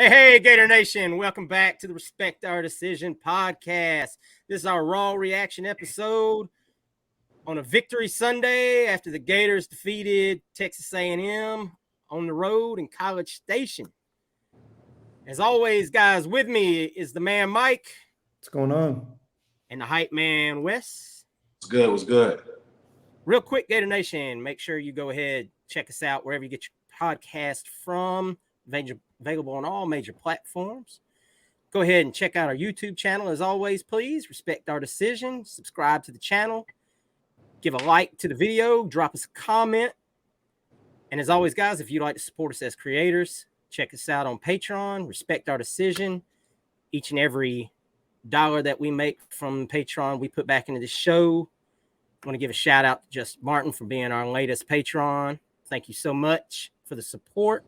Hey, Gator Nation. Welcome back to the Respect Our Decision podcast. This is our Raw reaction episode on a victory Sunday after the Gators defeated Texas A&M on the road in College Station. As always, guys, with me is the man Mike. What's going on? And the hype man Wes. What's good? Real quick, Gator Nation, make sure you go ahead, check us out wherever you get your podcast from. Available on all major platforms. Go ahead and check out our YouTube channel. As always, please respect our decision. Subscribe to the channel. Give a like to the video. Drop us a comment. And as always, guys, if you'd like to support us as creators, check us out on Patreon. Respect our decision. Each and every dollar that we make from Patreon, we put back into the show. I want to give a shout out to Just Martin for being our latest Patreon. Thank you so much for the support.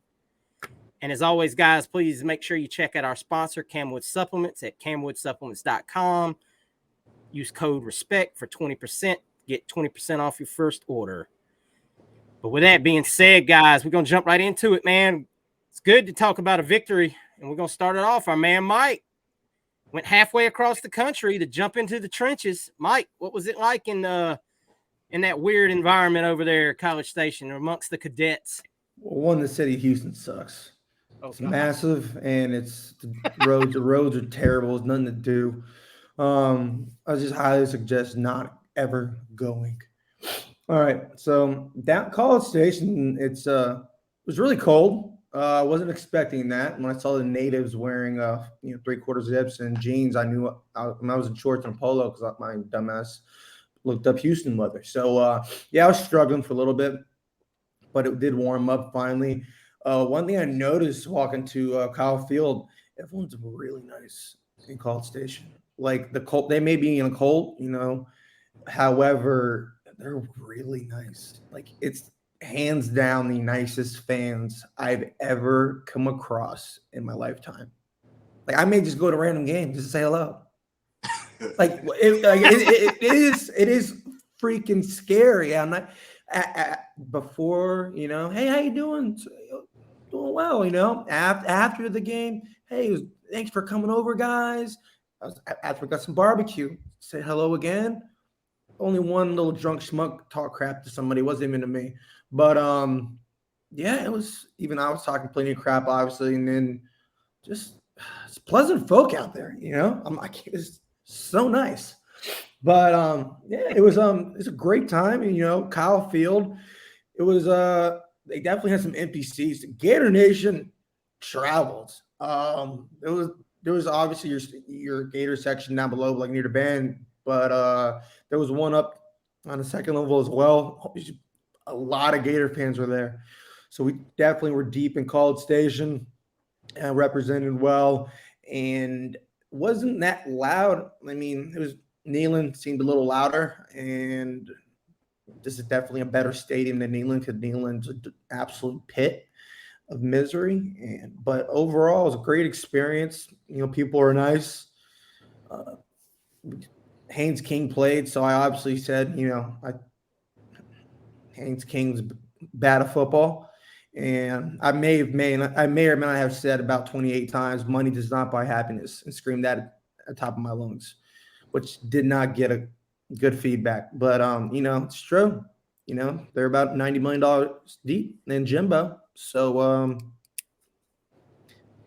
And as always, guys, please make sure you check out our sponsor, Camwood Supplements, at camwoodsupplements.com. Use code RESPECT for 20%. Get 20% off your first order. But with that being said, guys, we're going to jump right into it, man. It's good to talk about a victory, and we're going to start it off. Our man Mike went halfway across the country to jump into the trenches. Mike, what was it like in that weird environment over there at College Station amongst the cadets? Well, the city of Houston sucks. It's massive, and the roads are terrible. There's nothing to do. I just highly suggest not ever going. All right, so that College Station, it was really cold. I wasn't expecting that. When I saw the natives wearing 3/4 zips and jeans, I knew when I was in shorts and polo because my dumbass looked up Houston weather. So I was struggling for a little bit, but it did warm up finally. One thing I noticed walking to Kyle Field, everyone's really nice in College Station. Like the cold, they may be in a cold, however, they're really nice. Like it's hands down the nicest fans I've ever come across in my lifetime. Like I may just go to random games just to say hello. It is freaking scary. I'm not before, hey, how you doing? Doing well, after the game. Hey, thanks for coming over, guys. After we got some barbecue, say hello again. Only one little drunk schmuck talk crap to somebody. It wasn't even to me. But it was even I was talking plenty of crap, obviously, and then just it's pleasant folk out there, I'm like, it's so nice. But it was a great time. Kyle Field, it was they definitely had some empty seats. Gator Nation traveled. There was obviously your Gator section down below, like near the band, but there was one up on the second level as well. A lot of Gator fans were there, so we definitely were deep in College Station and represented well, and wasn't that loud. I mean, it was. Neyland seemed a little louder, and this is definitely a better stadium than Neyland because Neyland's an absolute pit of misery. But overall, it was a great experience. People are nice. Haynes King played, so I obviously said, Haynes King's bad at football, and I may or may not have said about 28 times, "Money does not buy happiness," and screamed that at the top of my lungs, which did not get a good feedback. But, it's true. They're about $90 million deep in Jimbo. So,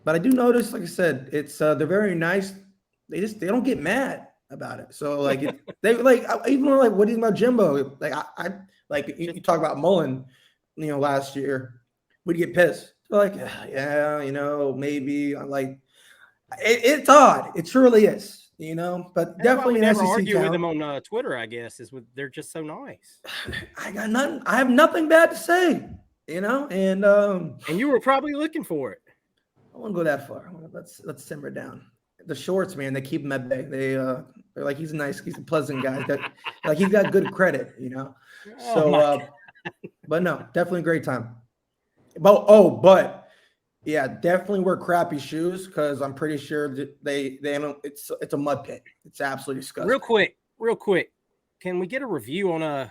but I do notice, like I said, it's they're very nice. They don't get mad about it. So, like, they like even like, what do you think about Jimbo? Like, I like you talk about Mullen, last year, we'd get pissed. They're like, yeah, maybe. I'm like, it's odd. It truly is. But definitely never argue with them on Twitter. I guess they're just so nice. I got nothing. I have nothing bad to say. And you were probably looking for it. I won't go that far. Let's simmer down. The shorts, man, they keep him at bay. They're like, he's a pleasant guy. He's got good credit, So, but no, definitely a great time. But. Yeah, definitely wear crappy shoes because I'm pretty sure that they don't. It's a mud pit. It's absolutely disgusting. Real quick, can we get a review on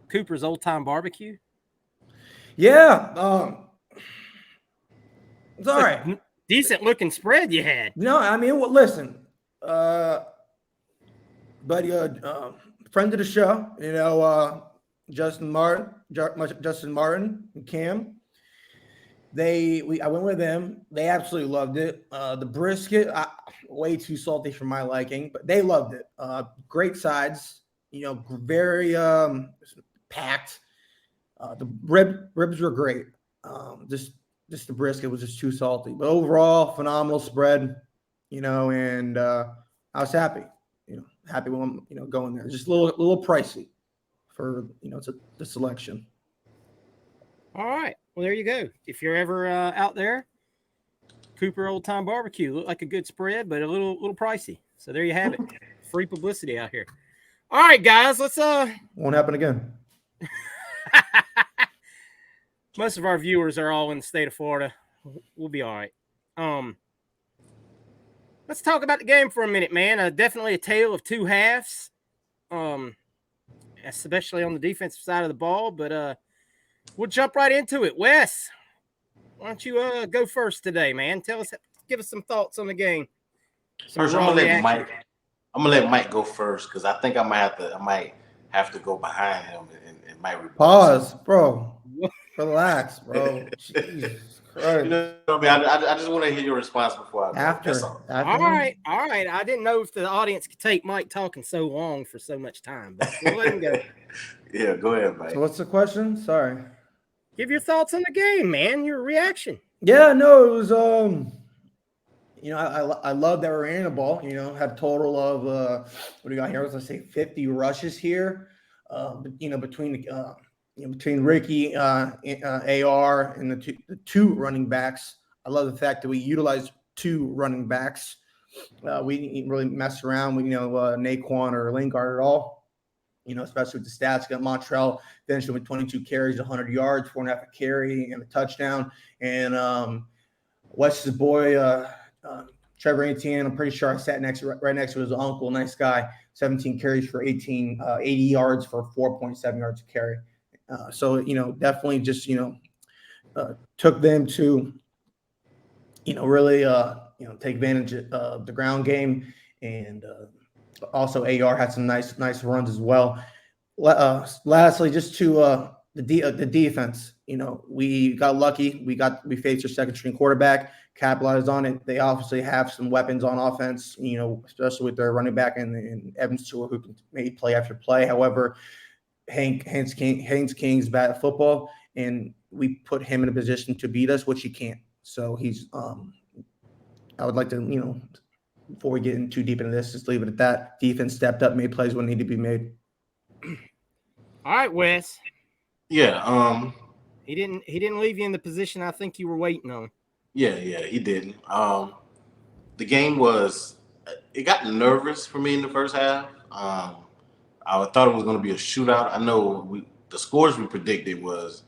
Cooper's Old Time Barbecue? Yeah, it's all right. decent looking spread you had. No, I mean, well, listen, buddy, friend of the show, Justin Martin and Cam. I went with them. They absolutely loved it. The brisket, way too salty for my liking, but they loved it. Great sides, very packed. The ribs were great. Just the brisket was just too salty, but overall, phenomenal spread. And I was happy. Happy when I'm going there. Just a little pricey for the selection. All right. Well, there you go. If you're ever out there, Cooper Old Time Barbecue looked like a good spread, but a little pricey. So there you have it. Free publicity out here. All right, guys. Let's Won't happen again. Most of our viewers are all in the state of Florida. We'll be all right. Let's talk about the game for a minute, man. Definitely a tale of two halves. Especially on the defensive side of the ball, but we'll jump right into it. Wes, why don't you go first today, man? Give us some thoughts on the game. First, I'm gonna let Mike go first because I think I might have to go behind him and might pause, bro. Relax, bro. Jesus Christ. I just want to hear your response before I after. All right. I didn't know if the audience could take Mike talking so long for so much time, but we'll let him go. Yeah, go ahead, Mike. So what's the question? Sorry. Give your thoughts on the game, man. Your reaction. Yeah, no, it was I love that we're in the ball. Had a total of what do you got here? Let's say 50 rushes here. Between Ricky, AR, and the two running backs. I love the fact that we utilized two running backs. We didn't really mess around with Naquan or Lingard at all. Especially with the stats. Got Montreal finishing with 22 carries, 100 yards, 4.5 a carry, and a touchdown. And Wes's boy, Trevor Etienne, I'm pretty sure I sat right next to his uncle, nice guy, 17 carries for 80 yards for 4.7 yards a carry. So definitely just took them to really take advantage of the ground game, and also AR had some nice runs as well. Lastly, just to the defense, we got lucky. We faced our second string quarterback, capitalized on it. They obviously have some weapons on offense, especially with their running back and Evans Stewart, who can make play after play. However, Haynes King's bad at football, and we put him in a position to beat us, which he can't. So he's I would like to, before we get in too deep into this, just leave it at that. Defense stepped up, made plays when needed to be made. All right, Wes. Yeah. He didn't leave you in the position I think you were waiting on. Yeah, he didn't. The game it got nervous for me in the first half. I thought it was going to be a shootout. I know the scores we predicted was,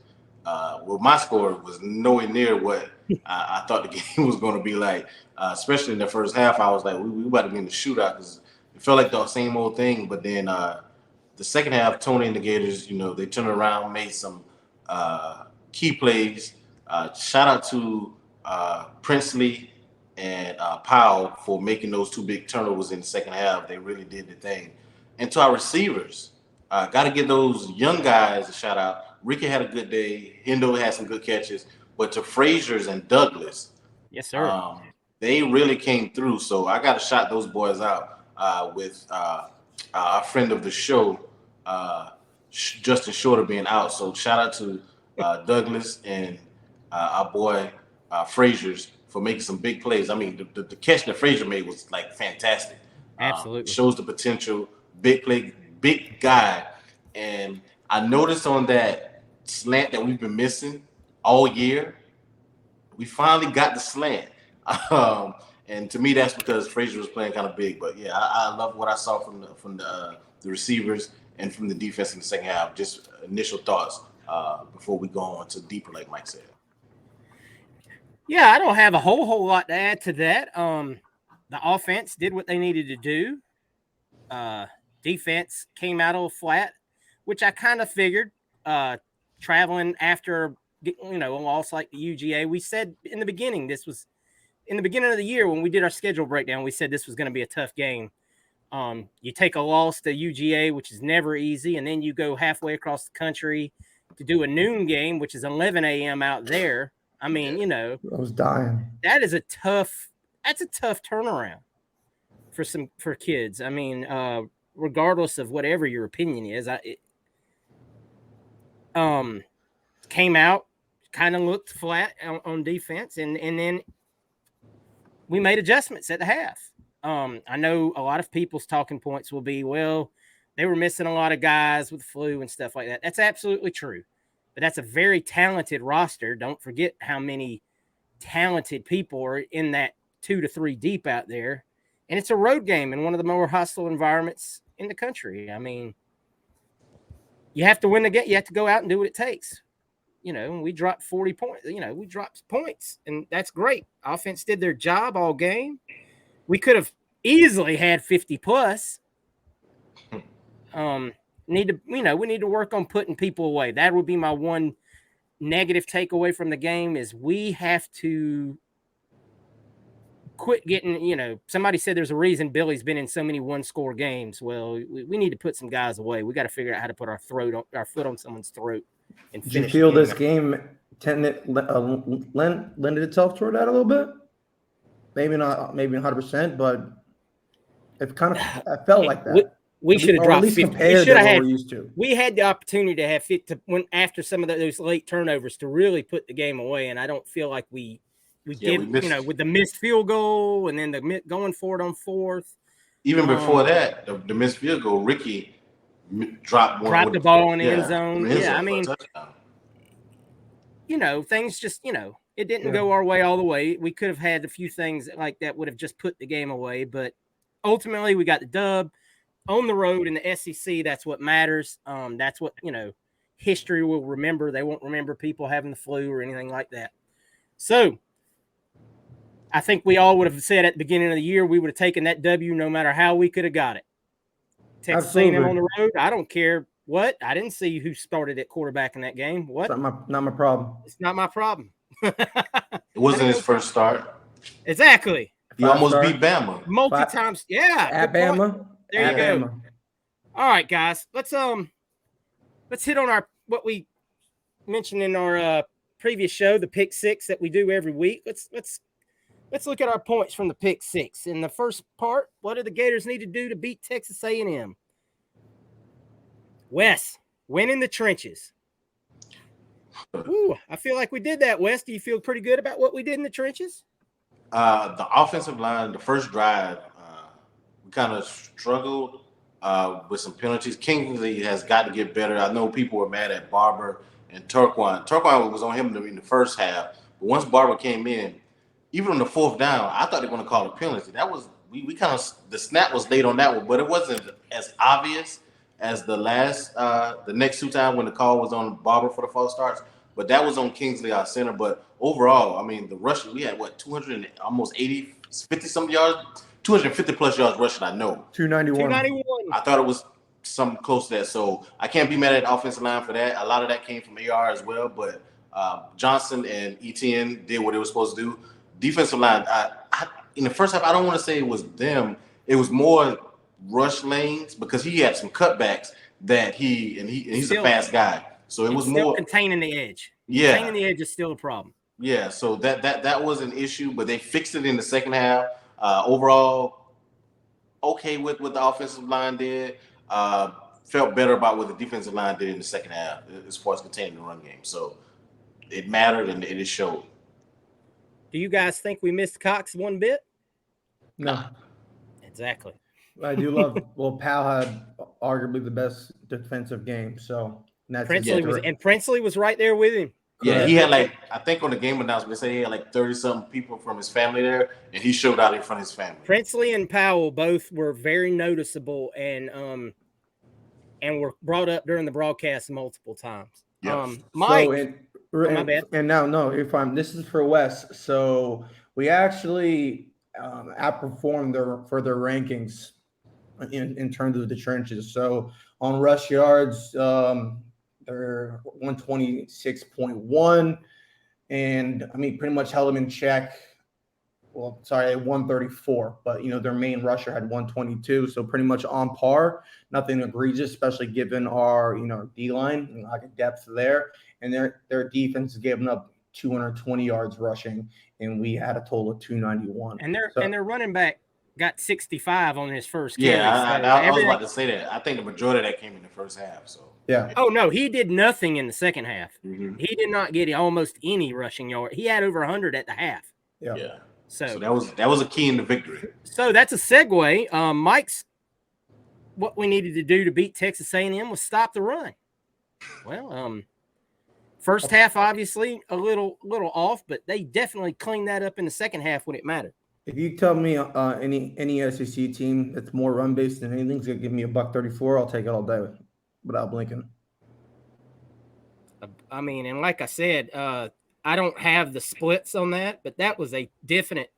my score was nowhere near what I thought the game was going to be like. Especially in the first half, I was like, we about to be in the shootout because it felt like the same old thing. But then the second half, Tony and the Gators, they turned around, made some key plays. Shout out to Princely and Powell for making those two big turnovers in the second half. They really did the thing. And to our receivers, got to give those young guys a shout out. Ricky had a good day. Hendo had some good catches. But to Frazier's and Douglas, yes, sir, they really came through. So I got to shout those boys out with our friend of the show, Justin Shorter, being out. So shout out to Douglas and our boy Frazier's for making some big plays. I mean, the catch that Frazier made was like fantastic. Absolutely. Shows the potential. Big play, big guy. And I noticed on that slant that we've been missing all year, we finally got the slant. And to me, that's because Frazier was playing kind of big. But yeah, I love what I saw from the receivers and from the defense in the second half. Just initial thoughts before we go on to deeper, like Mike said. Yeah, I don't have a whole lot to add to that. The offense did what they needed to do. Defense came out a little flat, which I kind of figured. Traveling after a loss like the UGA, we said in the beginning this was in the beginning of the year when we did our schedule breakdown, we said this was going to be a tough game. You take a loss to UGA, which is never easy, and then you go halfway across the country to do a noon game, which is 11 a.m. out there. I mean, you know, I was dying. that's a tough turnaround for kids. I mean, regardless of whatever your opinion is, came out, kind of looked flat on defense, and then we made adjustments at the half. I know a lot of people's talking points will be, well, they were missing a lot of guys with flu and stuff like that. That's absolutely true. But that's a very talented roster. Don't forget how many talented people are in that 2 to 3 deep out there. And it's a road game in one of the more hostile environments in the country. I mean, you have to win the game. You have to go out and do what it takes. You know, we dropped 40 points. You know, we dropped points, and that's great. Offense did their job all game. We could have easily had 50 plus. We need to work on putting people away. That would be my one negative takeaway from the game is we have to quit getting, you know, somebody said there's a reason Billy's been in so many one-score games. Well, we need to put some guys away. We got to figure out how to put our foot on someone's throat. And did you feel this game lended itself toward that a little bit? Maybe not, maybe 100%, but it kind of I felt like that. We should have dropped 50. We should have had. Used to. We had the opportunity to have 50 after some of those late turnovers to really put the game away, and I don't feel like we did. You know, with the missed field goal and then the going for it on fourth. Even before that, the missed field goal, Ricky dropped the ball in the end zone. I mean, you know, things just, you know, it didn't go our way all the way. We could have had a few things like that would have just put the game away, but ultimately we got the dub on the road in the SEC. That's what matters. That's what, you know, history will remember. They won't remember people having the flu or anything like that. So I think we all would have said at the beginning of the year, we would have taken that W no matter how we could have got it. Texas A&M on the road. I don't care what. I didn't see who started at quarterback in that game. What? It's not my problem. It's not my problem. It wasn't his first start. Exactly. He almost beat Bama. Times. Yeah. At Bama. There you go. All right, guys. Let's hit on what we mentioned in our previous show, the pick six that we do every week. Let's look at our points from the pick six. In the first part, what do the Gators need to do to beat Texas A&M? Wes, win in the trenches. Ooh, I feel like we did that, Wes. Do you feel pretty good about what we did in the trenches? The offensive line, the first drive, we kind of struggled with some penalties. Kingsley has got to get better. I know people were mad at Barber and Turquan. Turquan was on him in the first half, but once Barber came in, even on the fourth down, I thought they were going to call a penalty. That was we kind of the snap was late on that one, but it wasn't as obvious as the next two times when the call was on Barber for the false starts. But that was on Kingsley, our center. But overall, I mean, the rushing, we had 50-some yards, 250 plus yards rushing. I know 291. I thought it was something close to that. So I can't be mad at the offensive line for that. A lot of that came from AR as well. But Johnson and Etienne did what they were supposed to do. Defensive line, in the first half, I don't want to say it was them. It was more rush lanes because he had some cutbacks that he's a fast guy. So it was more containing the edge. Yeah, containing the edge is still a problem. Yeah, so that was an issue, but they fixed it in the second half. Overall, okay with what the offensive line did. Felt better about what the defensive line did in the second half as far as containing the run game. So it mattered and it showed. Do you guys think we missed Cox one bit? No. Exactly. I do love. Well, Powell had arguably the best defensive game. So Princely was right there with him. Yeah, he had I think on the game announcement, they said he had 30-something people from his family there, and he showed out in front of his family. Princely and Powell both were very noticeable and were brought up during the broadcast multiple times. Yep. Mike, my bad. And now, this is for Wes. So we actually outperformed their rankings in terms of the trenches. So on rush yards, they're 126.1, and I mean pretty much held them in check at 134, but their main rusher had 122, so pretty much on par. Nothing egregious, especially given our D line, lack of depth there, and their defense is giving up 220 yards rushing, and we had a total of 291. And their running back got 65 on his first carry. Yeah, so I was about to say that. I think the majority of that came in the first half. So yeah. Oh no, he did nothing in the second half. Mm-hmm. He did not get almost any rushing yard. He had over 100 at the half. Yeah. So that was a key in the victory. So that's a segue. Mike's what we needed to do to beat Texas A&M was stop the run. Well, first half obviously a little off, but they definitely cleaned that up in the second half when it mattered. If you tell me any SEC team that's more run based than anything's gonna give me $134, I'll take it all day without blinking. I mean, and like I said, I don't have the splits on that, but that was a definite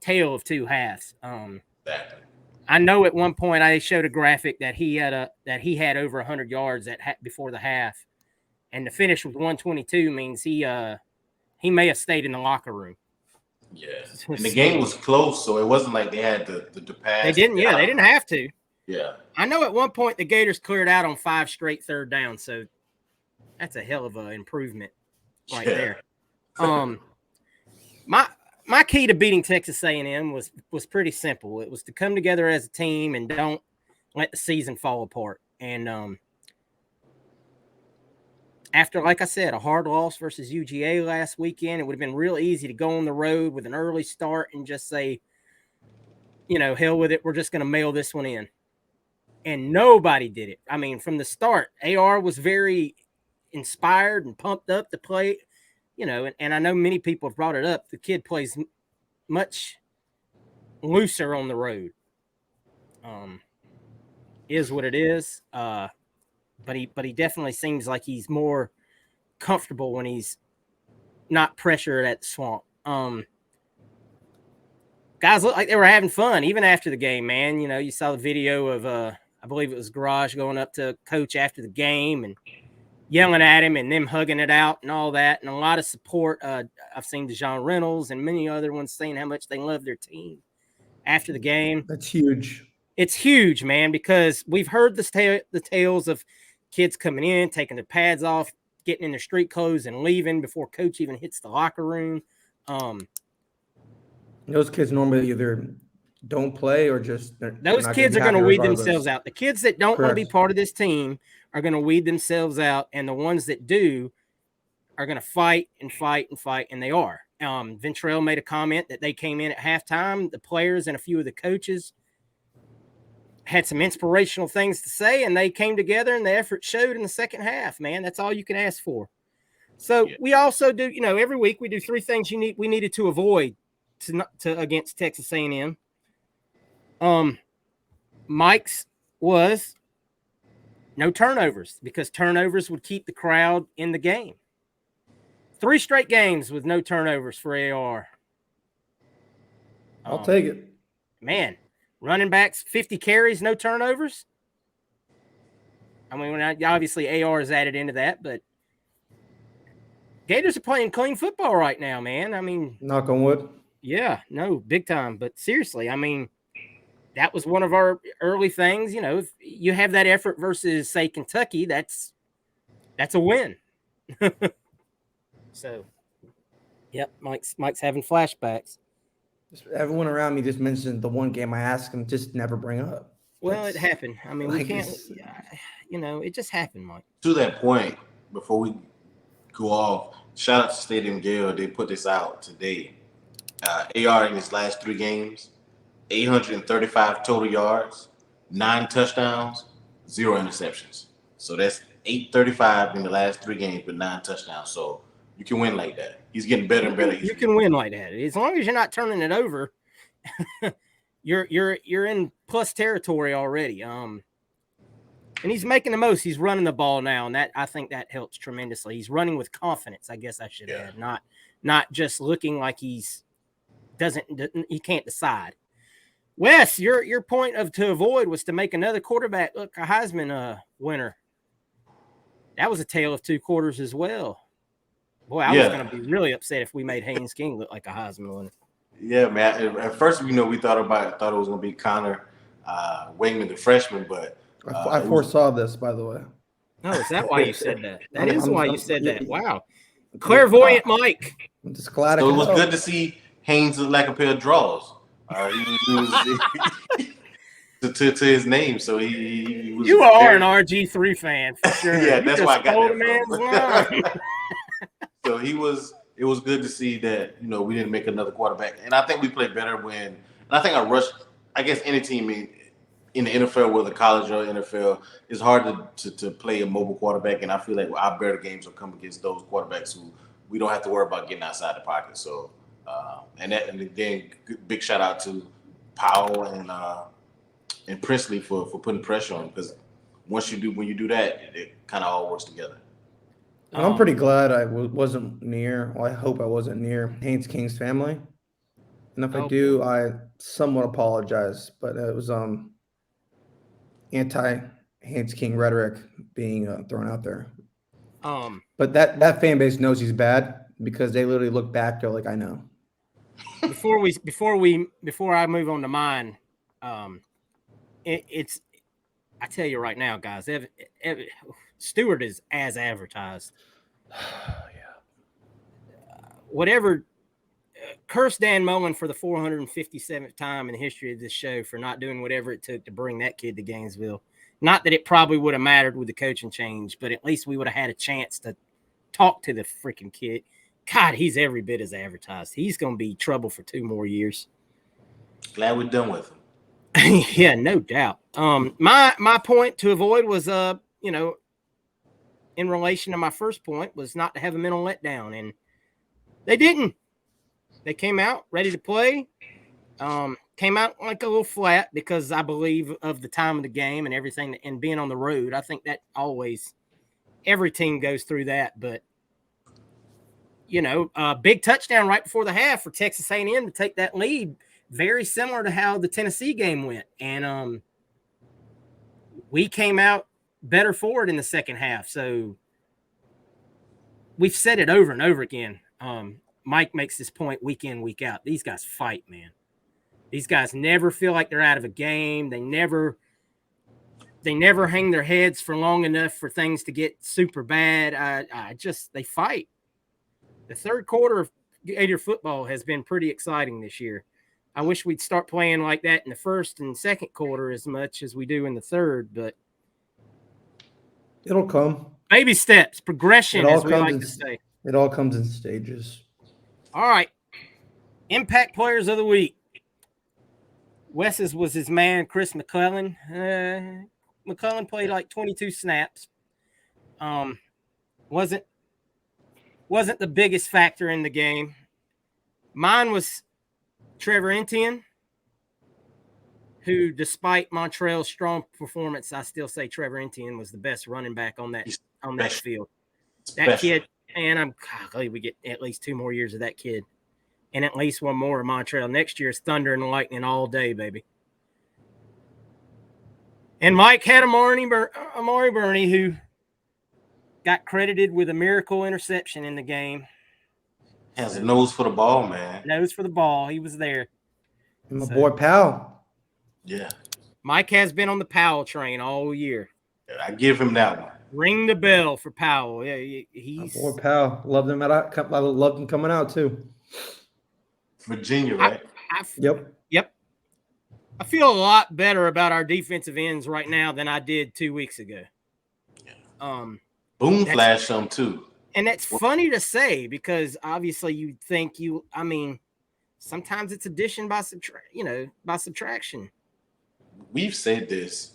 tale of two halves. I know at one point I showed a graphic that he had over 100 yards before the half, and the finish with 122 means he may have stayed in the locker room. Yeah, and the game was close, so it wasn't like they had the pass. They didn't. Yeah, they didn't have to. Yeah, I know at one point the Gators cleared out on 5 straight third downs, so that's a hell of an improvement right there. My key to beating Texas A&M was pretty simple. It was to come together as a team and don't let the season fall apart. And after, like I said, a hard loss versus UGA last weekend, it would have been real easy to go on the road with an early start and just say, hell with it. We're just going to mail this one in. And nobody did it. I mean, from the start, AR was very inspired and pumped up to play, and I know many people have brought it up. The kid plays much looser on the road. Is what it is. But he definitely seems like he's more comfortable when he's not pressured at the swamp. Guys look like they were having fun even after the game, man. You saw the video of I believe it was Garage going up to coach after the game and yelling at him and them hugging it out and all that, and a lot of support. I've seen Dejon Reynolds and many other ones saying how much they love their team after the game. That's huge. It's huge, man, because we've heard the tales of kids coming in, taking their pads off, getting in their street clothes and leaving before coach even hits the locker room. Those kids normally either don't play or just those kids are going to weed themselves out. The kids that don't want to be part of this team are going to weed themselves out, and the ones that do are going to fight and fight and fight, and they are. Ventrell made a comment that they came in at halftime. The players and a few of the coaches had some inspirational things to say, and they came together, and the effort showed in the second half, man. That's all you can ask for. So we also do, every week we do 3 things we needed to avoid to against Texas A&M. Mike's was no turnovers, because turnovers would keep the crowd in the game. 3 straight games with no turnovers for AR. I'll take it. Man, running backs, 50 carries, no turnovers. I mean, obviously AR is added into that, but Gators are playing clean football right now, man. I mean, knock on wood. Yeah, no, big time. But seriously, I mean, that was one of our early things. If you have that effort versus, say, Kentucky, that's a win. So, yep, Mike's having flashbacks. Everyone around me just mentioned the one game I asked him just never bring up. Well, it happened. I mean, we can't, it just happened, Mike. To that point, before we go off, shout out to Stadium Gale. They put this out today. AR in his last 3 games, 835 total yards, 9 touchdowns, 0 interceptions. So that's 835 in the last 3 games with 9 touchdowns. So you can win like that. He's getting better and better. You can win like that. As long as you're not turning it over, you're in plus territory already. And he's making the most. He's running the ball now, and that I think that helps tremendously. He's running with confidence, I guess I should add, not just looking like he can't decide. Wes, your point to avoid was to make another quarterback look a Heisman winner. That was a tale of 2 quarters as well. Boy, I was going to be really upset if we made Haynes King look like a Heisman winner. Yeah, man. At first, we thought it was gonna be Connor Wingman, the freshman, but I it was, foresaw this, by the way. Oh, is that why you said that? That is I'm- why you I'm- said that. Wow. I'm Clairvoyant Mike. just glad I so it could was help. good to see Haynes look like a pair of drawers. He was to his name, so he was. You are very, an RG3 fan for sure. Yeah, You that's just why I got stole that the man's from. line. So it was good to see that, we didn't make another quarterback. And I think we played better and I think I rushed, I guess any team in the NFL, whether college or NFL, it's hard to play a mobile quarterback. And I feel like our better games will come against those quarterbacks who we don't have to worry about getting outside the pocket. So, and again, big shout out to Powell and Princely for putting pressure on, because when you do that, it kind of all works together. I'm pretty glad I wasn't near. Well, I hope I wasn't near Haynes King's family. And if I do, I somewhat apologize. But it was anti Haynes King rhetoric being thrown out there. But that fan base knows he's bad because they literally look back. They're like, I know. Before I move on to mine, it's I tell you right now, guys, Stewart is as advertised. Whatever, curse Dan Mullen for the 457th time in the history of this show for not doing whatever it took to bring that kid to Gainesville. Not that it probably would have mattered with the coaching change, but at least we would have had a chance to talk to the freaking kid. God, he's every bit as advertised. He's going to be trouble for 2 more years. Glad we're done with him. Yeah, no doubt. My point to avoid was, in relation to my first point, was not to have a mental letdown, and they didn't. They came out ready to play. Came out like a little flat because I believe of the time of the game and everything, and being on the road. I think that always every team goes through that, but big touchdown right before the half for Texas A&M to take that lead, very similar to how the Tennessee game went. And we came out better for it in the second half. So we've said it over and over again. Mike makes this point week in, week out. These guys fight, man. These guys never feel like they're out of a game. They never hang their heads for long enough for things to get super bad. They fight. The third quarter of Gator football has been pretty exciting this year. I wish we'd start playing like that in the first and second quarter as much as we do in the third, but it'll come. Baby steps, progression, as we like to say. It all comes in stages. All right. Impact players of the week. Wes's was his man, Chris McClellan. McClellan played like 22 snaps. Wasn't the biggest factor in the game. Mine was Trevor Etienne, who, despite Montreal's strong performance, I still say Trevor Etienne was the best running back on that field. That kid, and we get at least 2 more years of that kid, and at least 1 more of Montreal. Next year is thunder and lightning all day, baby. And Mike had Amari Burney, who got credited with a miracle interception in the game. Has a nose for the ball, man. Nose for the ball. He was there. And my boy Powell. Yeah. Mike has been on the Powell train all year. I give him that one. Ring the bell for Powell. Yeah, he's my boy Powell. Loved him I loved him coming out too. Virginia, right? Yep. I feel a lot better about our defensive ends right now than I did 2 weeks ago. Yeah. Boom flashed some too. And that's funny to say because obviously you think sometimes it's addition by subtraction. We've said this.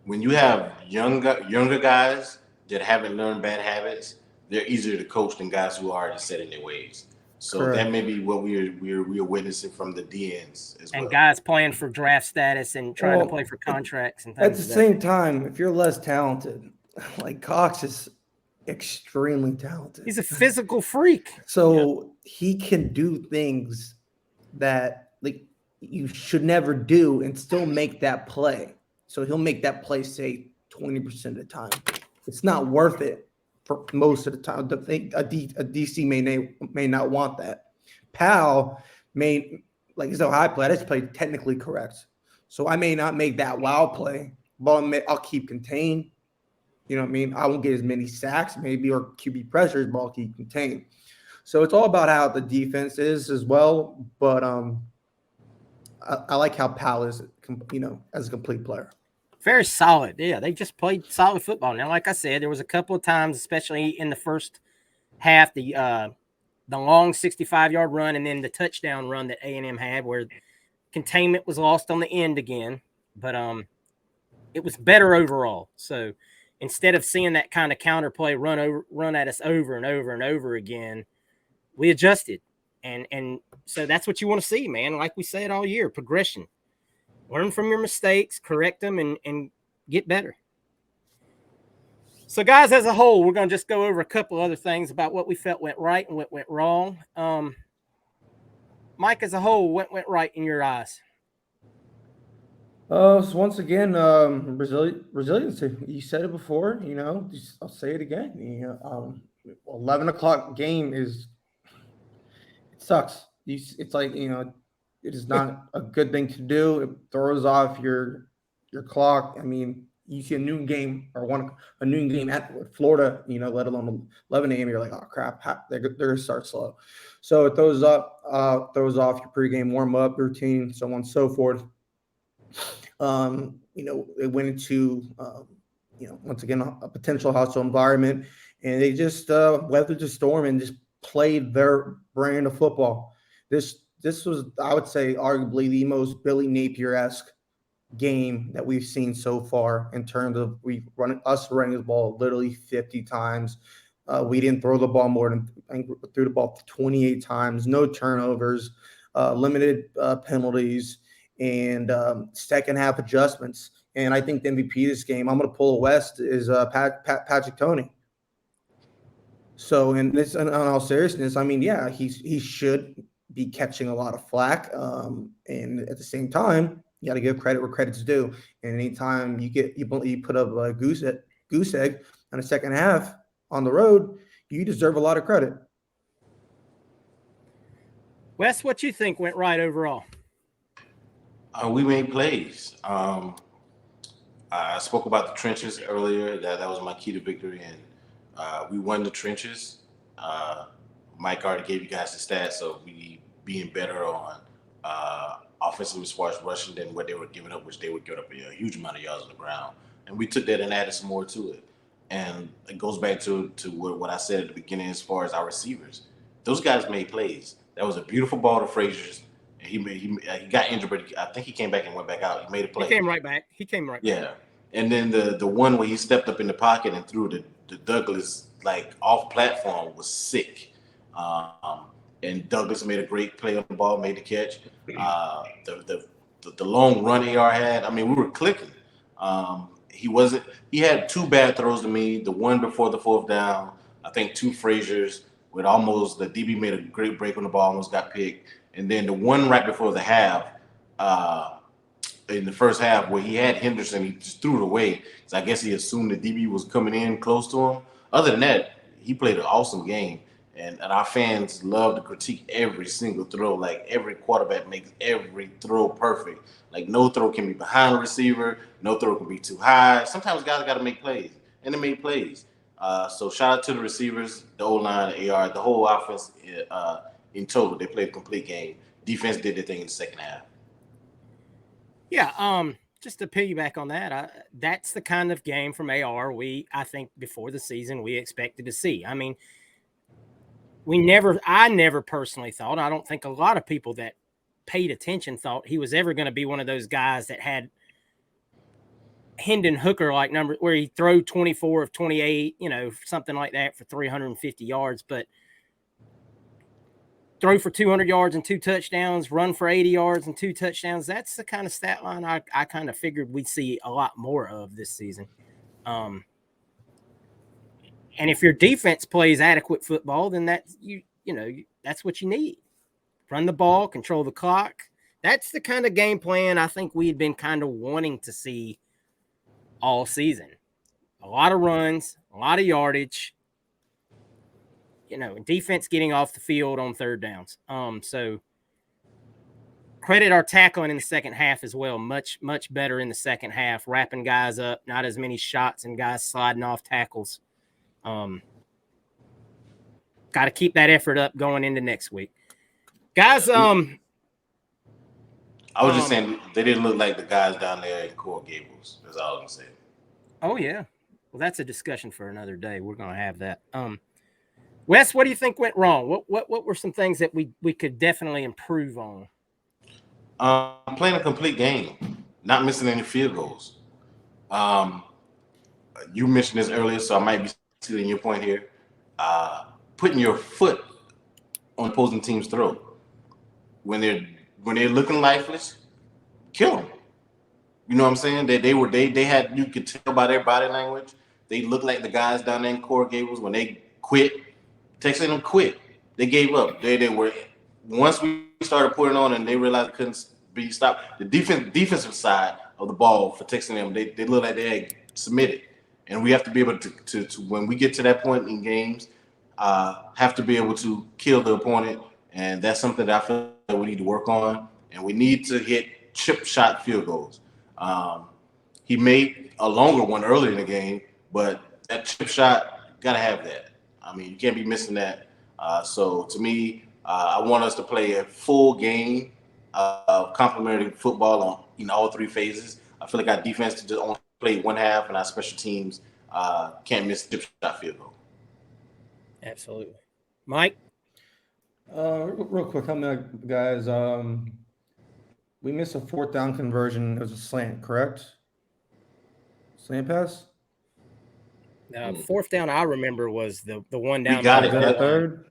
When you have younger guys that haven't learned bad habits, they're easier to coach than guys who are already set in their ways. So correct. That may be what we're witnessing from the DNs as well. And guys playing for draft status and trying to play for contracts and things. At the same time, if you're less talented, like Cox is extremely talented. He's a physical freak. So he can do things that like you should never do and still make that play. So he'll make that play, say, 20% of the time. It's not worth it for most of the time. A DC may not want that. Powell may like as though I play, I just play technically correct. So I may not make that wow play, but I'll keep contained. You know what I mean? I won't get as many sacks, maybe, or QB pressures, but I'll keep contained. So it's all about how the defense is as well. But I like how Powell is, as a complete player. Very solid. Yeah, they just played solid football. Now, like I said, there was a couple of times, especially in the first half, the long 65-yard run and then the touchdown run that A&M had, where containment was lost on the end again. But it was better overall. So instead of seeing that kind of counterplay run at us over and over and over again, we adjusted. And so that's what you want to see, man. Like we said all year, progression. Learn from your mistakes, correct them, and get better. So, guys, as a whole, we're going to just go over a couple other things about what we felt went right and what went wrong. Mike, as a whole, what went right in your eyes? So once again, resiliency. You said it before, I'll say it again. 11 o'clock game it sucks. It's like, it is not a good thing to do. It throws off your clock. I mean, you see a noon game a noon game at Florida, let alone 11 a.m. You're like, oh crap, they're gonna start slow. So it throws off your pregame warm up routine, so on and so forth. It went into once again a potential hostile environment, and they just weathered the storm and just played their brand of football. This was, I would say, arguably the most Billy Napier-esque game that we've seen so far in terms of running the ball literally 50 times. We didn't throw the ball more than threw the ball 28 times, no turnovers, limited penalties, and second half adjustments. And I think the MVP of this game, I'm going to pull a West, is Patrick Toney. So in all seriousness, I mean, yeah, he should be catching a lot of flack. And at the same time, you got to give credit where credit's due. And anytime you put up a goose egg in the second half on the road, you deserve a lot of credit. Wes, what you think went right overall? We made plays. I spoke about the trenches earlier. That was my key to victory, and we won the trenches. Mike already gave you guys the stats, so we being better on offensive as far as rushing than what they were giving up, which they would give up a huge amount of yards on the ground. And we took that and added some more to it. And it goes back to what I said at the beginning as far as our receivers. Those guys made plays. That was a beautiful ball to Frazier's. He got injured, but I think he came back and went back out. He made a play. He came right back. Yeah. And then the one where he stepped up in the pocket and threw the Douglas like off platform was sick. And Douglas made a great play on the ball, made the catch. The long run AR had, I mean, we were clicking. He had two bad throws to me. The one before the fourth down, I think two Frazier's with almost, the DB made a great break on the ball, almost got picked. And then the one right before the half, in the first half where he had Henderson, he just threw it away. So I guess he assumed the DB was coming in close to him. Other than that, he played an awesome game. And our fans love to critique every single throw. Like every quarterback makes every throw perfect. Like no throw can be behind a receiver. No throw can be too high. Sometimes guys got to make plays. And they made plays. So shout out to the receivers, the O-line, the AR, the whole offense in total. They played a complete game. Defense did their thing in the second half. Yeah, just to piggyback on that, that's the kind of game from AR I think before the season we expected to see. I mean, I never personally thought, I don't think a lot of people that paid attention thought he was ever going to be one of those guys that had Hendon Hooker like number where he throw 24 of 28, something like that for 350 yards, but throw for 200 yards and 2 touchdowns, run for 80 yards and 2 touchdowns. That's the kind of stat line I kind of figured we'd see a lot more of this season. And if your defense plays adequate football, then that's that's what you need. Run the ball, control the clock. That's the kind of game plan I think we had been kind of wanting to see all season. A lot of runs, a lot of yardage, defense getting off the field on third downs. So credit our tackling in the second half as well. Much better in the second half, wrapping guys up, not as many shots and guys sliding off tackles. Got to keep that effort up going into next week, guys. I was just saying they didn't look like the guys down there in Coral Gables. That's all I'm saying. Oh yeah, well that's a discussion for another day. We're gonna have that. Wes, what do you think went wrong? What were some things that we could definitely improve on? Playing a complete game, not missing any field goals. You mentioned this earlier, so I might be stealing your point here. Putting your foot on opposing team's throat when they're looking lifeless, kill them. You know what I'm saying? They had, you could tell by their body language. They looked like the guys down there in Coral Gables when they quit. Texting them quit. They gave up. They were, once we started putting on and they realized it couldn't be stopped. The defensive side of the ball for Texas A&M, they look like they had submitted, and we have to be able to when we get to that point in games, have to be able to kill the opponent, and that's something that I feel that we need to work on, and we need to hit chip shot field goals. He made a longer one earlier in the game, but that chip shot, gotta have that. I mean, you can't be missing that. So to me, I want us to play a full game of complementary football on all three phases. I feel like our defense just only play one half, and our special teams can't miss chip shot field goal. Absolutely, Mike. Real quick, help me out, guys. We missed a 4th down conversion. It was a slant, correct? Slant pass. 4th down I remember was the one down. We got it. That third.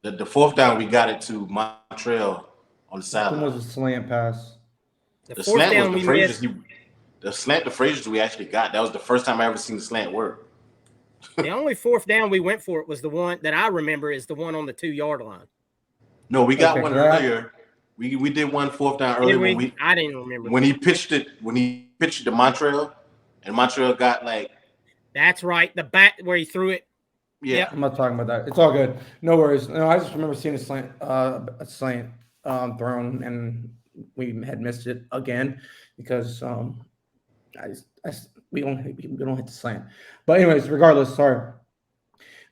The 4th down, we got it to Montreal on the sideline. That was a slant pass. The slant down was the phrases. The slant, the phrases we actually got. That was the first time I ever seen the slant work. The only 4th down we went for it was the one that I remember is the one on the 2-yard line. No, we got one earlier. We did one 4th down earlier. I didn't remember when he pitched it to Montreal, and Montreal got like. That's right, the bat where he threw it. Yeah, yep. I'm not talking about that. It's all good. No worries. No, I just remember seeing a slant thrown, and we had missed it again because we don't hit the slant. But anyways, regardless, sorry.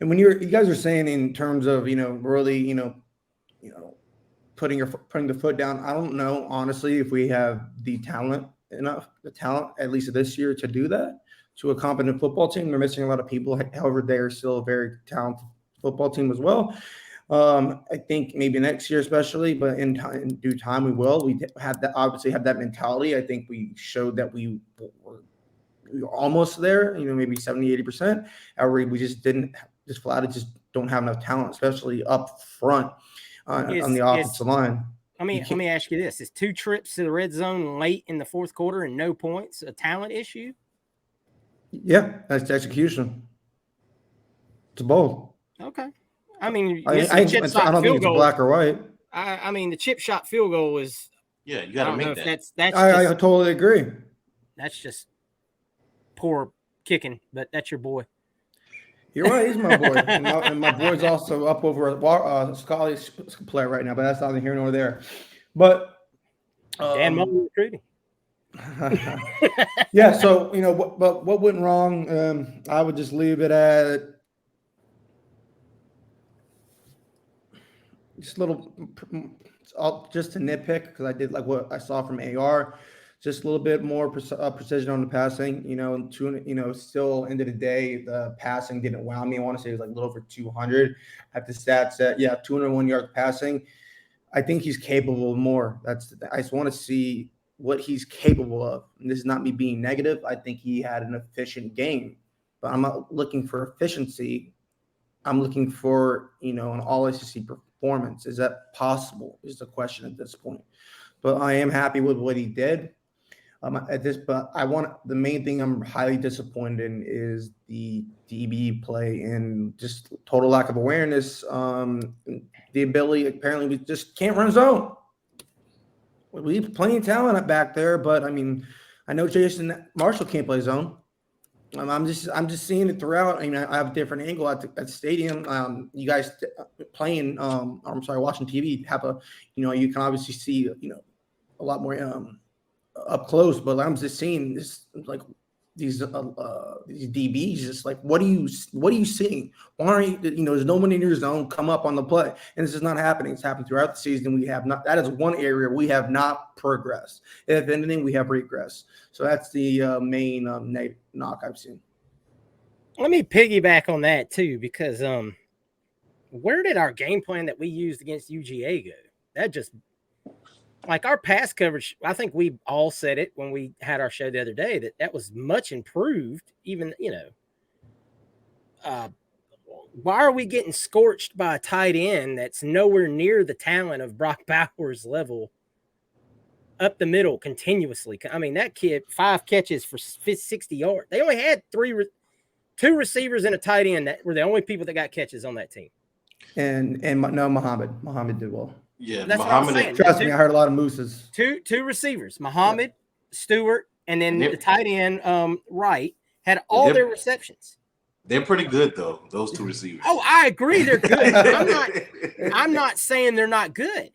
And when you guys are saying in terms of really putting the foot down, I don't know honestly if we have the talent at least this year to do that. To a competent football team, they're missing a lot of people. However, they are still a very talented football team as well. I think maybe next year, especially, but in due time, we will. We obviously have that mentality. I think we showed that we were almost there. Maybe 70-80%. However, we just don't have enough talent, especially up front on the offensive line. Let me ask you this: is 2 trips to the red zone late in the 4th quarter and no points a talent issue? Yeah, that's execution. It's both. Okay. I mean, I don't think it's black or white. I mean, the chip shot field goal is. Yeah, you got to make that. I totally agree. That's just poor kicking, but that's your boy. You're right. He's my boy, and my boy's also up over a Scottish player right now, but that's neither here nor there. But Dan Mullen recruiting. Yeah, so but what went wrong? I would just leave it at just a nitpick because I did like what I saw from AR, just a little bit more precision on the passing. Still end of the day, the passing didn't wow me. I want to say it was like a little over 200 at the stats. 201 yards passing. I think he's capable of more. I just want to see what he's capable of. And this is not me being negative. I think he had an efficient game, but I'm not looking for efficiency. I'm looking for, an all SEC performance. Is that possible is the question at this point. But I am happy with what he did but the main thing I'm highly disappointed in is the DB play and just total lack of awareness. The ability, apparently we just can't run zone. We have plenty of talent back there, but I mean, I know Jason Marshall can't play zone. I'm just seeing it throughout. I mean, I have a different angle at the stadium. You guys playing, watching TV have you can obviously see, a lot more up close. But I'm just seeing this like these DBs. Just like what are you seeing? Why aren't you? There's no one in your zone. Come up on the play, and this is not happening. It's happened throughout the season. We have not. That is one area we have not progressed. If anything, we have regressed. So that's the main knock I've seen. Let me piggyback on that too, because where did our game plan that we used against UGA go? That just like our pass coverage. I think we all said it when we had our show the other day that was much improved. Even why are we getting scorched by a tight end that's nowhere near the talent of Brock Bowers' level up the middle continuously? I mean, that kid 5 catches for 60 yards. They only had 2 receivers and a tight end that were the only people that got catches on that team. And no, Muhammad did well. Yeah, that's Muhammad. what I'm saying. Trust me, I heard a lot of mooses. Two receivers, Muhammad, Stewart, and then the tight end, Wright, had all their receptions. They're pretty good though, those 2 receivers. Oh, I agree, they're good. I'm not saying they're not good.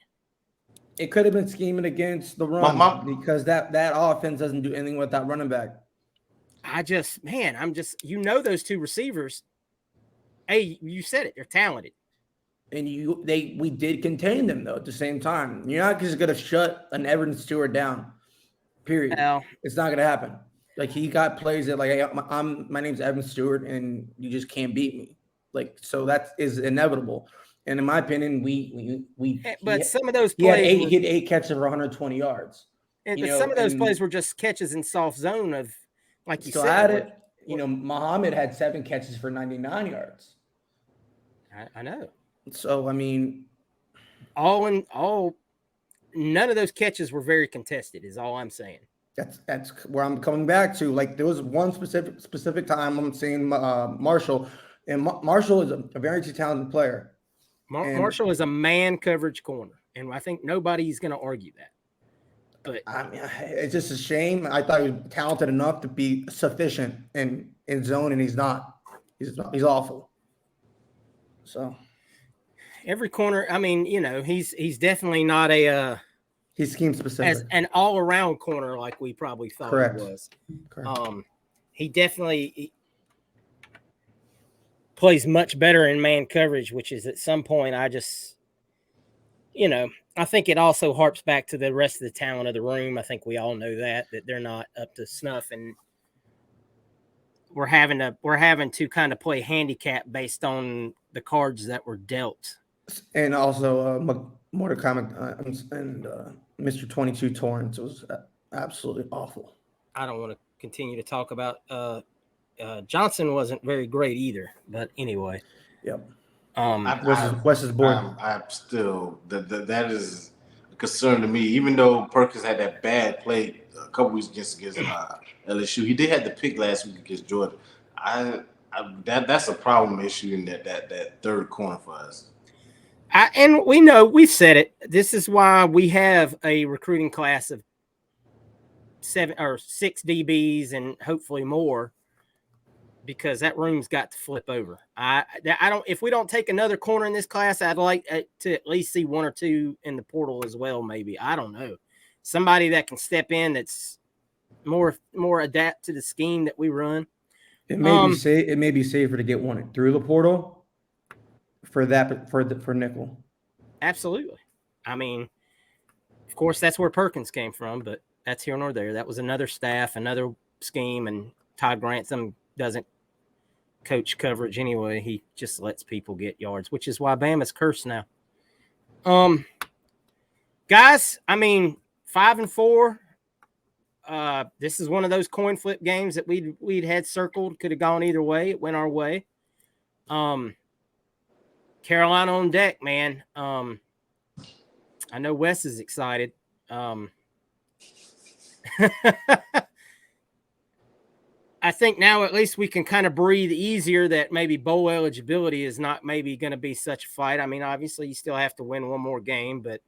It could have been scheming against the run because that offense doesn't do anything with that running back. Those 2 receivers. Hey, you said it, they're talented. And we did contain them though at the same time. You're not just gonna shut an Evan Stewart down. Period. No. It's not gonna happen. Like he got plays that like my name's Evan Stewart and you just can't beat me. Like so that is inevitable. And in my opinion, some of those plays he had 8 catches for 120 yards. And some of those plays were just catches in soft zone of like you said. At it, Muhammad had 7 catches for 99 yards. I know. So I mean, none of those catches were very contested. Is all I'm saying. That's where I'm coming back to. Like there was one specific time I'm seeing Marshall, and Marshall is a very talented player. Marshall is a man coverage corner, and I think nobody's going to argue that. But I mean, it's just a shame. I thought he was talented enough to be sufficient in zone, and he's not. He's awful. So. Every corner, I mean, he's definitely not he's scheme specific as an all around corner like we probably thought Correct. he was. Correct. He definitely plays much better in man coverage, which is at some point I think it also harps back to the rest of the talent of the room. I think we all know that they're not up to snuff, and we're having to kind of play handicap based on the cards that were dealt. And also, Mordecai and Mr. 22 Torrance was absolutely awful. I don't want to continue to talk about Johnson wasn't very great either, but anyway. Yep. Wes's board. I'm still that is a concern to me. Even though Perkins had that bad play a couple weeks against LSU, he did have the pick last week against Georgia. That's a problem issue in that third corner for us. And we know, we've said it. This is why we have a recruiting class of 7 or 6 DBs and hopefully more, because that room's got to flip over. I don't. If we don't take another corner in this class, I'd like to at least see 1 or 2 in the portal as well. Maybe, I don't know, somebody that can step in that's more adapt to the scheme that we run. It may be safer to get one through the portal. For nickel. Absolutely. I mean, of course, that's where Perkins came from, but that's here nor there. That was another staff, another scheme, and Todd Grantham doesn't coach coverage anyway. He just lets people get yards, which is why Bama's cursed now. Guys, I mean, 5-4. This is one of those coin flip games that we'd had circled. Could have gone either way. It went our way. Carolina on deck, man. I know Wes is excited. I think now at least we can kind of breathe easier that maybe bowl eligibility is not maybe going to be such a fight. I mean, obviously you still have to win one more game, but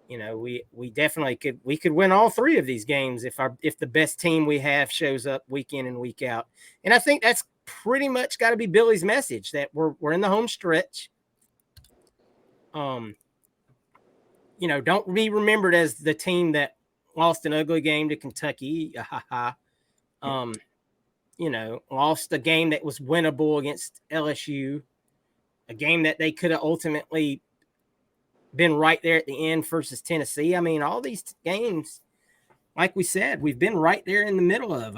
we definitely could win all 3 of these games if the best team we have shows up week in and week out. And I think that's pretty much got to be Billy's message, that we're in the home stretch. don't be remembered as the team that lost an ugly game to Kentucky. Lost a game that was winnable against LSU, a game that they could have ultimately been right there at the end versus Tennessee. I mean, all these games, like we said, we've been right there in the middle of.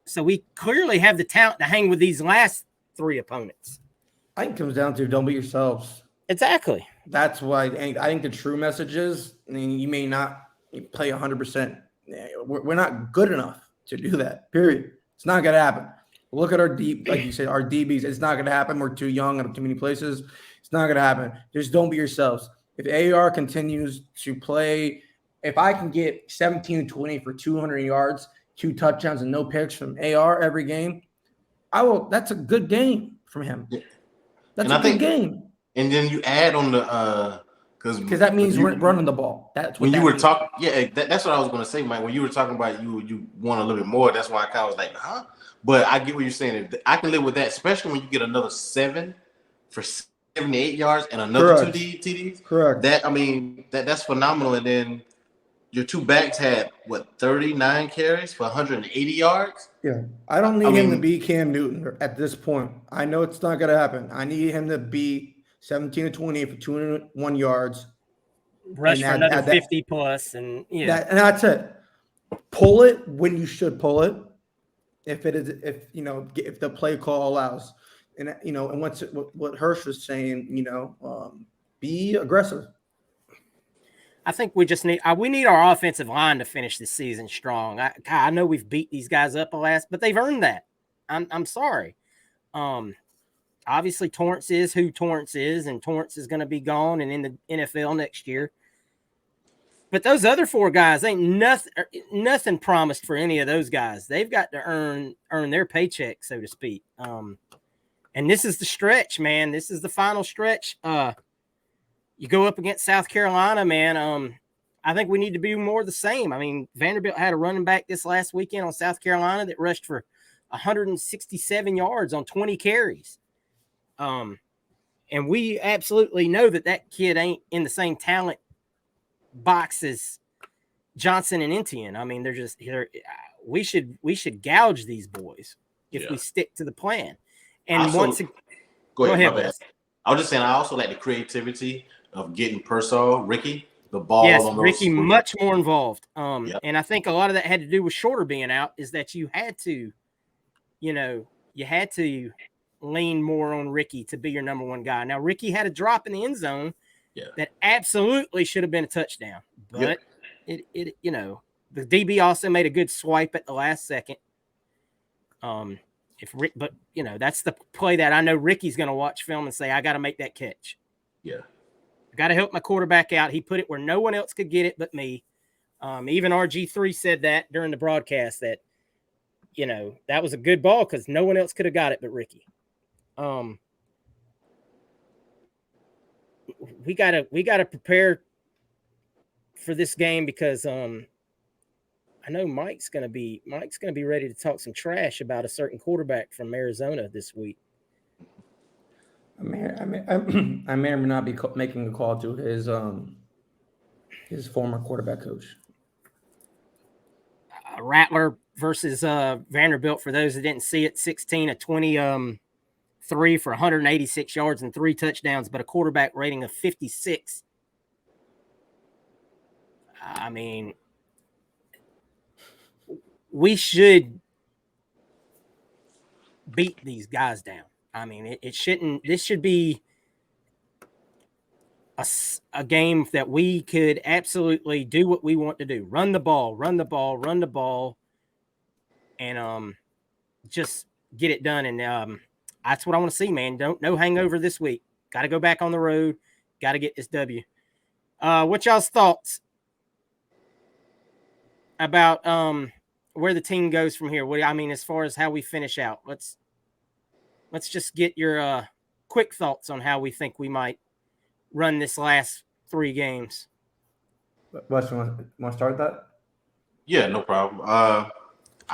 So we clearly have the talent to hang with these last three opponents. I think it comes down to don't be yourselves. Exactly. That's why I think the true message is, you may not play 100%. We're not good enough to do that, period. It's not going to happen. Look at our deep, like you said, our DBs. It's not going to happen. We're too young in too many places. It's not going to happen. Just don't be yourselves. If AR continues to play, if I can get 17 to 20 for 200 yards, 2 touchdowns, and no picks from AR every game, I will. That's a good game from him. Yeah. That's a good game. And then you add on the because that means we're running the ball. That's what when you were talking. Yeah, that's what I was going to say, Mike. When you were talking about you want a little bit more, that's why I kind of was like, huh? But I get what you're saying. I can live with that, especially when you get another 7 for 78 yards and another Correct. 2 TDs. Correct. That's phenomenal. And then your 2 backs had 39 carries for 180 yards. Yeah, I don't need him to be Cam Newton at this point. I know it's not going to happen. I need him to be 17 to 20 for 201 yards. Rush for another 50 plus, and and that's it. Pull it when you should pull it. If the play call allows, and what Hirsch was saying, be aggressive. I think we just need our offensive line to finish the season strong. I know we've beat these guys up but they've earned that. I'm sorry. Obviously Torrance is who Torrance is, and Torrance is going to be gone and in the NFL next year. But those other 4 guys ain't nothing promised for any of those guys. They've got to earn their paycheck, so to speak. And this is the stretch, man. This is the final stretch. You go up against South Carolina, man. I think we need to be more the same. I mean, Vanderbilt had a running back this last weekend on South Carolina that rushed for 167 yards on 20 carries. And we absolutely know that kid ain't in the same talent box as Johnson and Etienne. I mean, we should gouge these boys if we stick to the plan. And go ahead, my bad. I was just saying, I also like the creativity of getting Ricky, the ball. Yes, on Ricky much more involved. And I think a lot of that had to do with Shorter being out, is that you had to lean more on Ricky to be your number 1 guy. Now, Ricky had a drop in the end zone that absolutely should have been a touchdown. But the DB also made a good swipe at the last second. That's the play that I know Ricky's going to watch film and say, I got to make that catch. Yeah. I got to help my quarterback out. He put it where no one else could get it but me. Even RG3 said that during the broadcast that, that was a good ball because no one else could have got it but Ricky. We gotta prepare for this game because I know Mike's gonna be ready to talk some trash about a certain quarterback from Arizona this week. I may or may not be making a call to his former quarterback coach. Rattler versus Vanderbilt. For those that didn't see it, 16 of 20, 3 for 186 yards and 3 touchdowns, but a quarterback rating of 56. I mean, we should beat these guys down. I mean, it shouldn't. This should be a game that we could absolutely do what we want to do: run the ball, and just get it done. And that's what I want to see, man. No hangover this week. Got to go back on the road. Got to get this W. What y'all's thoughts about where the team goes from here? As far as how we finish out, let's just get your quick thoughts on how we think we might run this last 3 games. Wes, you want to start that? Yeah, no problem. I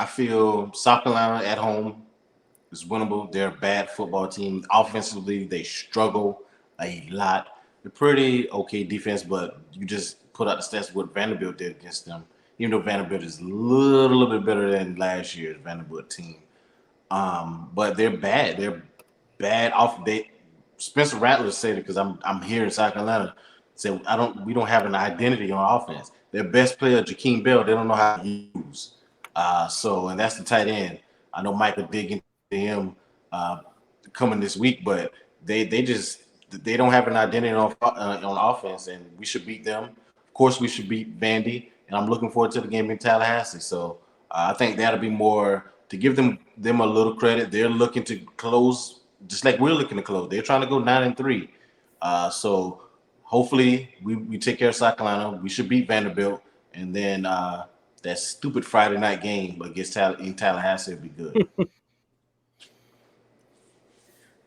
feel South Carolina at home is winnable. They're a bad football team. Offensively, they struggle a lot. pretty okay defense, but you just put out the stats what Vanderbilt did against them. Even though Vanderbilt is a little bit better than last year's Vanderbilt team, but they're bad. They're bad off. Spencer Rattler said it because I'm here in South Carolina. Said we don't have an identity on offense. Their best player, Jakeem Bell, they don't know how to use. And that's the tight end. I know Mike will dig into him coming this week, but they don't have an identity on offense, and we should beat them. Of course, we should beat Vandy, and I'm looking forward to the game in Tallahassee. So I think that'll be more to give them a little credit. They're looking to close just like we're looking to close. They're trying to go 9-3. So hopefully we take care of South Carolina. We should beat Vanderbilt, and then that stupid Friday night game against in Tallahassee would be good.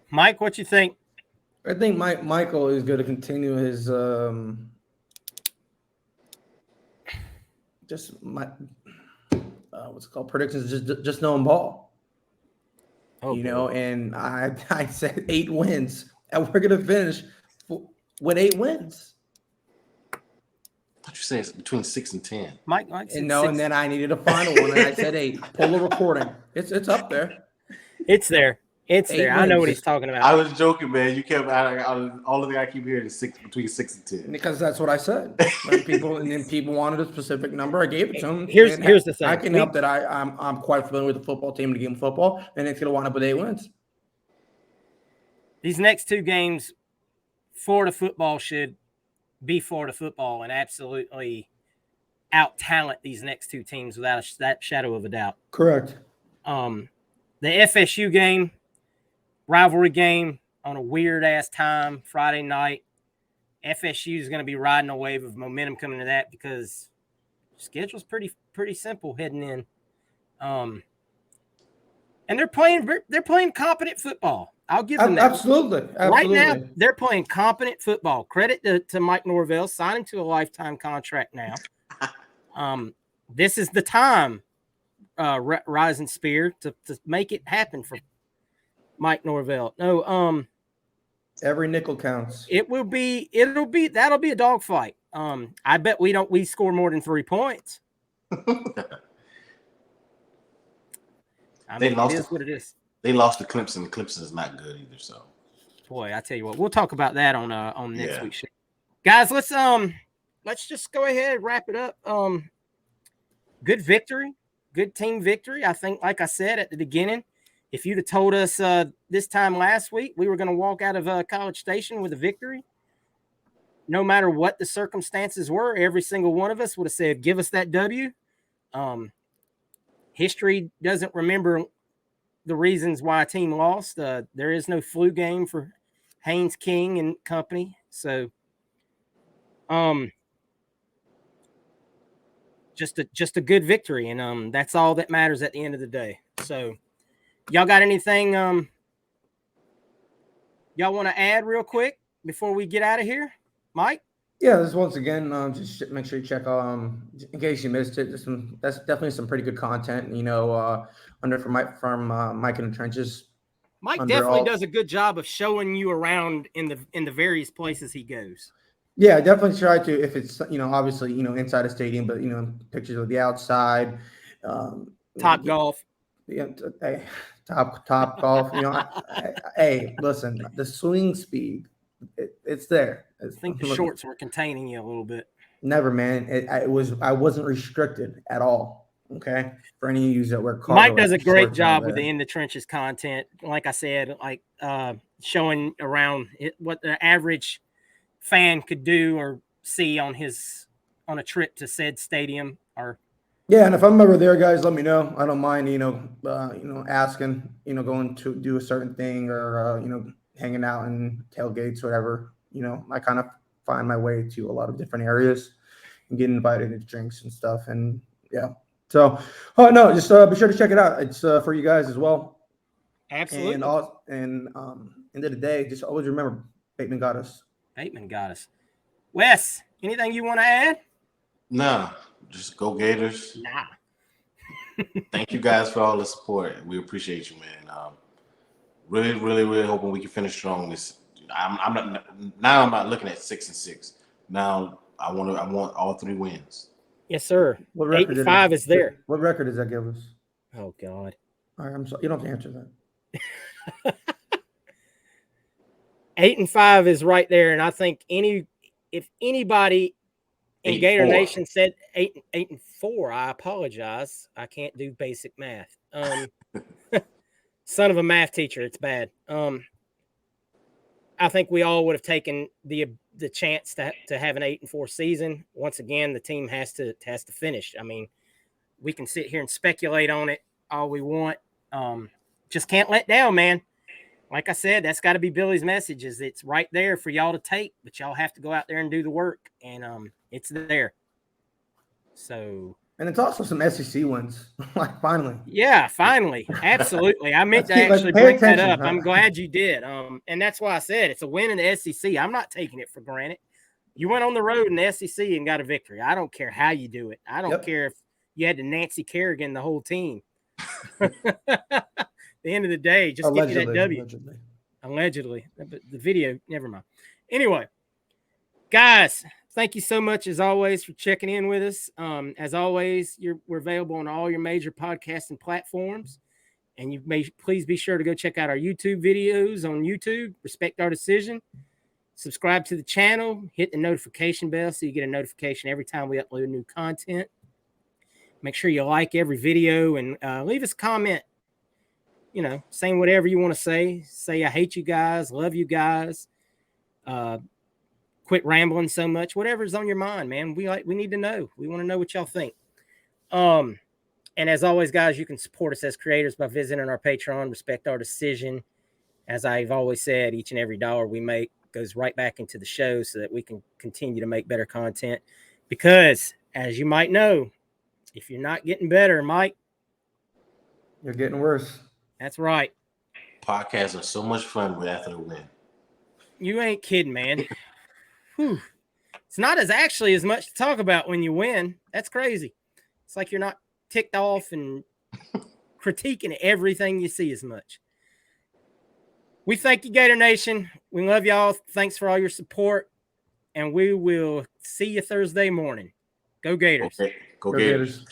Mike, what you think? I think Michael is going to continue his what's it called, predictions, just knowing ball. Oh, and I said 8 wins, and we're going to finish with 8 wins. I thought you said it's between 6 and 10. Mike said 6. And then I needed a final one, and I said 8. Pull the recording. It's up there. It's there. It's there. Wins. I know what he's talking about. I was joking, man. You kept all the thing I keep hearing is between 6 and 10. Because that's what I said. People wanted a specific number. I gave it to them. Here's the thing. I can help that I'm quite familiar with the football team and the game of football, and it's going to wind up with 8 wins. These next 2 games, Florida football should be Florida football and absolutely out-talent these next 2 teams without that shadow of a doubt. Correct. The FSU game, rivalry game on a weird-ass time, Friday night. FSU is going to be riding a wave of momentum coming to that because the schedule's pretty simple heading in. And they're playing competent football. I'll give them that. Absolutely. Right now, they're playing competent football. Credit to Mike Norvell signing to a lifetime contract now. This is the time, Rising Spear, to make it happen for Mike Norvell. No, every nickel counts. that'll be a dogfight. I bet we score more than 3 points. It is what it is. They lost to Clemson. Clemson is not good either. So, boy, I tell you what, we'll talk about that on next week's show. Guys, let's just go ahead and wrap it up. Good victory, good team victory. I think, like I said at the beginning, if you'd have told us this time last week we were going to walk out of College Station with a victory, no matter what the circumstances were, every single one of us would have said, "Give us that W." History doesn't remember the reasons why a team lost. There is no flu game for Haynes King and company. So, just a good victory, and that's all that matters at the end of the day. So, y'all got anything y'all want to add real quick before we get out of here, Mike? Yeah, this once again, just make sure you check in case you missed it. That's definitely some pretty good content, from Mike in the Trenches. Mike definitely does a good job of showing you around in the various places he goes. Yeah, I definitely try to, if it's obviously inside a stadium, but pictures of the outside, Top Golf. Yeah, hey, top golf. Hey, listen, the swing speed, it's there. I think the shorts were containing you a little bit. Never, man. I wasn't restricted at all. Okay, for any of you that wear cargo. Mike does a great job with the In the Trenches content. Like I said, showing around what the average fan could do or see on a trip to said stadium. Or yeah, and if I'm ever there, guys, let me know. I don't mind, asking, going to do a certain thing or hanging out in tailgates, whatever. I kind of find my way to a lot of different areas and get invited to drinks and stuff. And yeah, so no, just be sure to check it out. It's for you guys as well. Absolutely. And end of the day, just always remember, Bateman got us. Bateman got us. Wes, anything you want to add? Nah, just go Gators. Nah. Thank you guys for all the support. We appreciate you, man. Really, really, really hoping we can finish strong this I'm not now. I'm not looking at 6-6. Now I want all 3 wins. Yes, sir. What 8 record and 5 did is there. What record does that give us? Oh God. All right, I'm sorry. You don't have to answer that. 8 and 5 is right there, and I think if anybody in Gator 8-4. Nation said 8 and 4, I apologize. I can't do basic math. Son of a math teacher, it's bad. I think we all would have taken the chance to have an 8 and 4 season. Once again, the team has to finish. I mean, we can sit here and speculate on it all we want. Just can't let down, man. Like I said, that's got to be Billy's message. Is it's right there for y'all to take, but y'all have to go out there and do the work, and it's there. So. And it's also some SEC wins. Like finally. Yeah, finally. Absolutely. I meant to actually pay bring that attention, up. huh? I'm glad you did. And that's why I said it's a win in the SEC. I'm not taking it for granted. You went on the road in the SEC and got a victory. I don't care how you do it. I don't care if you had to Nancy Kerrigan the whole team. At the end of the day, just get you that W. Allegedly. But the video, never mind. Anyway, guys, thank you so much, as always, for checking in with us. As always, we're available on all your major podcasting platforms. And you may please be sure to go check out our YouTube videos on YouTube. Respect Our Decision. Subscribe to the channel. Hit the notification bell so you get a notification every time we upload new content. Make sure you like every video and leave us a comment. You know, saying whatever you want to say. Say I hate you guys, love you guys. Quit rambling so much. Whatever's on your mind, man. We need to know. We want to know what y'all think. And as always, guys, you can support us as creators by visiting our Patreon. Respect Our Decision. As I've always said, each and every dollar we make goes right back into the show so that we can continue to make better content. Because, as you might know, if you're not getting better, Mike, you're getting worse. That's right. Podcasts are so much fun after the win. You ain't kidding, man. Whew. It's not as much to talk about when you win. That's crazy. It's like you're not ticked off and critiquing everything you see as much. We thank you, Gator Nation. We love y'all. Thanks for all your support. And we will see you Thursday morning. Go Gators. Okay. Go Gators.